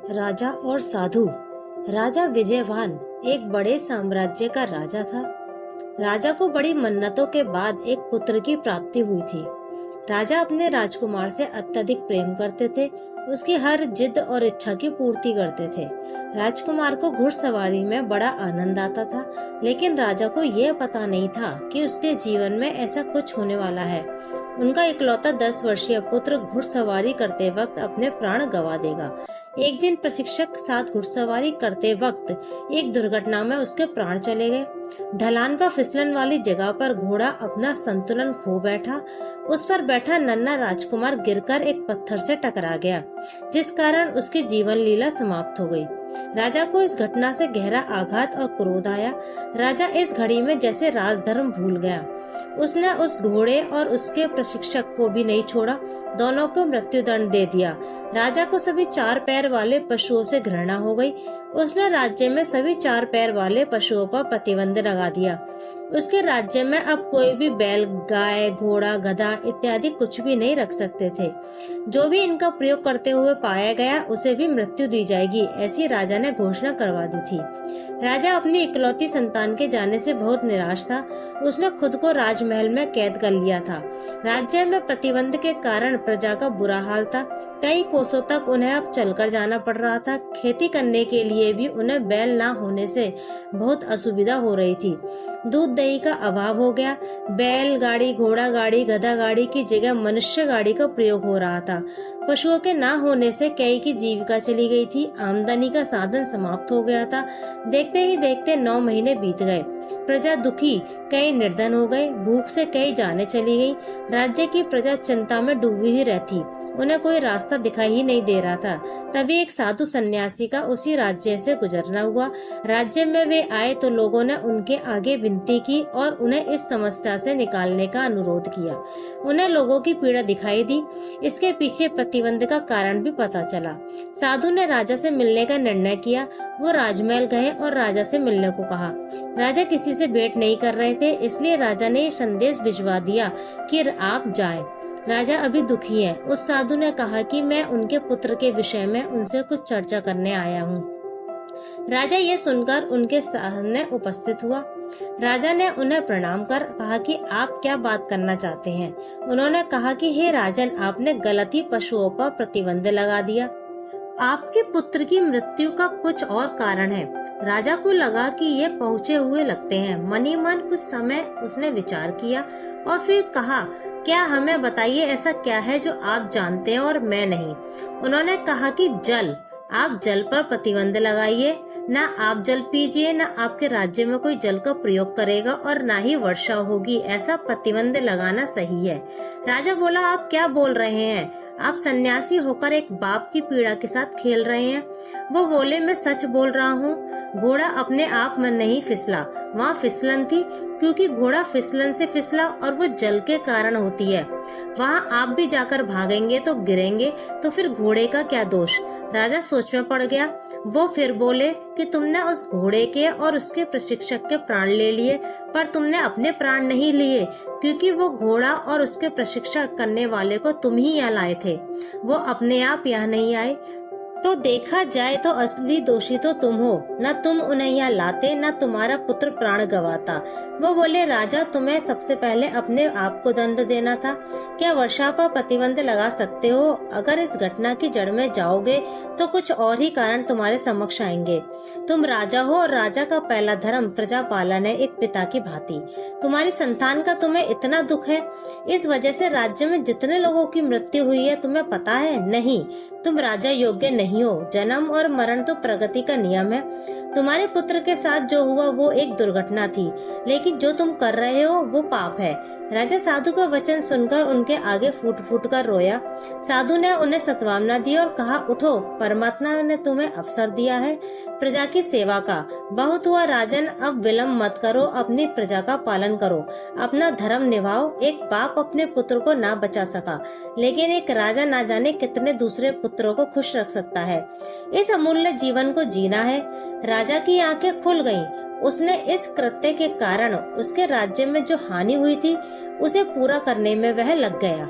राजा और साधु। राजा विजयवान एक बड़े साम्राज्य का राजा था। राजा को बड़ी मन्नतों के बाद एक पुत्र की प्राप्ति हुई थी। राजा अपने राजकुमार से अत्यधिक प्रेम करते थे, उसकी हर जिद और इच्छा की पूर्ति करते थे। राजकुमार को घुड़सवारी में बड़ा आनंद आता था, लेकिन राजा को यह पता नहीं था कि उसके जीवन में ऐसा कुछ होने वाला है। उनका इकलौता 10 वर्षीय पुत्र घुड़सवारी करते वक्त अपने प्राण गंवा देगा। एक दिन प्रशिक्षक साथ घुड़सवारी करते वक्त एक दुर्घटना में उसके प्राण चले गए। ढलान पर फिसलन वाली जगह पर घोड़ा अपना संतुलन खो बैठा। उस पर बैठा नन्हा राजकुमार गिरकर एक पत्थर से टकरा गया, जिस कारण उसकी जीवन लीला समाप्त हो गई। राजा को इस घटना से गहरा आघात और क्रोध आया। राजा इस घड़ी में जैसे राजधर्म भूल गया। उसने उस घोड़े और उसके प्रशिक्षक को भी नहीं छोड़ा, दोनों को मृत्युदंड दे दिया। राजा को सभी 4 पैर वाले पशुओं से घृणा हो गई। उसने राज्य में सभी 4 पैर वाले पशुओं पर प्रतिबंध लगा दिया। उसके राज्य में अब कोई भी बैल, गाय, घोड़ा, गधा इत्यादि कुछ भी नहीं रख सकते थे। जो भी इनका प्रयोग करते हुए पाया गया उसे भी मृत्यु दी जाएगी, ऐसी राजा ने घोषणा करवा दी थी। राजा अपनी इकलौती संतान के जाने से बहुत निराश था। उसने खुद को राजमहल में कैद कर लिया था। राज्य में प्रतिबंध के कारण प्रजा का बुरा हाल था। कई कोसों तक उन्हें अब चलकर जाना पड़ रहा था। खेती करने के लिए भी उन्हें बैल ना होने से बहुत असुविधा हो रही थी। दूध दही का अभाव हो गया। बैल गाड़ी, घोड़ा गाड़ी, गधा गाड़ी की जगह मनुष्य गाड़ी का प्रयोग हो रहा था। पशुओं के ना होने से कई की जीविका चली गई थी। आमदनी का साधन समाप्त हो गया था। देखते ही देखते 9 महीने बीत गए। प्रजा दुखी, कई निर्धन हो गए। भूख से कई जाने चली गई। राज्य की प्रजा चिंता में डूबी ही रहती। उन्हें कोई रास्ता दिखाई ही नहीं दे रहा था। तभी एक साधु सन्यासी का उसी राज्य से गुजरना हुआ। राज्य में वे आए तो लोगों ने उनके आगे विनती की और उन्हें इस समस्या से निकालने का अनुरोध किया। उन्हें लोगों की पीड़ा दिखाई दी। इसके पीछे प्रतिबंध का कारण भी पता चला। साधु ने राजा से मिलने का निर्णय किया। वो राजमहल गए और राजा से मिलने को कहा। राजा किसी से भेंट नहीं कर रहे थे, इसलिए राजा ने ये संदेश भिजवा दिया कि आप जाएं। राजा अभी दुखी है। उस साधु ने कहा कि मैं उनके पुत्र के विषय में उनसे कुछ चर्चा करने आया हूँ। राजा ये सुनकर उनके सामने उपस्थित हुआ। राजा ने उन्हें प्रणाम कर कहा कि आप क्या बात करना चाहते हैं। उन्होंने कहा कि हे राजन, आपने गलत ही पशुओं पर प्रतिबंध लगा दिया। आपके पुत्र की मृत्यु का कुछ और कारण है। राजा को लगा कि ये पहुँचे हुए लगते हैं। मनी मन कुछ समय उसने विचार किया और फिर कहा, क्या हमें बताइए ऐसा क्या है जो आप जानते हैं और मैं नहीं। उन्होंने कहा कि जल, आप जल पर प्रतिबंध लगाइए। ना आप जल पीजिए, ना आपके राज्य में कोई जल का प्रयोग करेगा और ना ही वर्षा होगी। ऐसा प्रतिबंध लगाना सही है। राजा बोला, आप क्या बोल रहे हैं? आप सन्यासी होकर एक बाप की पीड़ा के साथ खेल रहे हैं। वो बोले, मैं सच बोल रहा हूँ। घोड़ा अपने आप में नहीं फिसला, वहाँ फिसलन थी, क्योंकि घोड़ा फिसलन से फिसला और वो जल के कारण होती है। वहाँ आप भी जाकर भागेंगे तो गिरेंगे, तो फिर घोड़े का क्या दोष? राजा सोच में पड़ गया। वो फिर बोले कि तुमने उस घोड़े के और उसके प्रशिक्षक के प्राण ले लिए, पर तुमने अपने प्राण नहीं लिए, क्योंकि वो घोड़ा और उसके प्रशिक्षण करने वाले को तुम ही यहाँ लाए थे। वो अपने आप यहाँ नहीं आए। तो देखा जाए तो असली दोषी तो तुम हो। न तुम उन्हें यहाँ लाते, न तुम्हारा पुत्र प्राण गवाता। वो बोले, राजा, तुम्हें सबसे पहले अपने आप को दंड देना था। क्या वर्षा पर प्रतिबंध लगा सकते हो? अगर इस घटना की जड़ में जाओगे तो कुछ और ही कारण तुम्हारे समक्ष आएंगे। तुम राजा हो और राजा का पहला धर्म प्रजा पालन है, एक पिता की भांति। तुम्हारी संतान का तुम्हें इतना दुख है। इस वजह से राज्य में जितने लोगों की मृत्यु हुई है तुम्हें पता है? नहीं, तुम राजा योग्य नहीं हो। जन्म और मरण तो प्रगति का नियम है। तुम्हारे पुत्र के साथ जो हुआ वो एक दुर्घटना थी, लेकिन जो तुम कर रहे हो वो पाप है। राजा साधु का वचन सुनकर उनके आगे फूट फूट कर रोया। साधु ने उन्हें सत्वामना दी और कहा, उठो, परमात्मा ने तुम्हें अवसर दिया है प्रजा की सेवा का। बहुत हुआ राजन, अब विलम्ब मत करो, अपनी प्रजा का पालन करो, अपना धर्म निभाओ। एक बाप अपने पुत्र को ना बचा सका, लेकिन एक राजा ना जाने कितने दूसरे पुत्रों को खुश रख सकता है। इस अमूल्य जीवन को जीना है। राजा की आंखें खुल गईं। उसने इस कृत्य के कारण उसके राज्य में जो हानि हुई थी उसे पूरा करने में वह लग गया।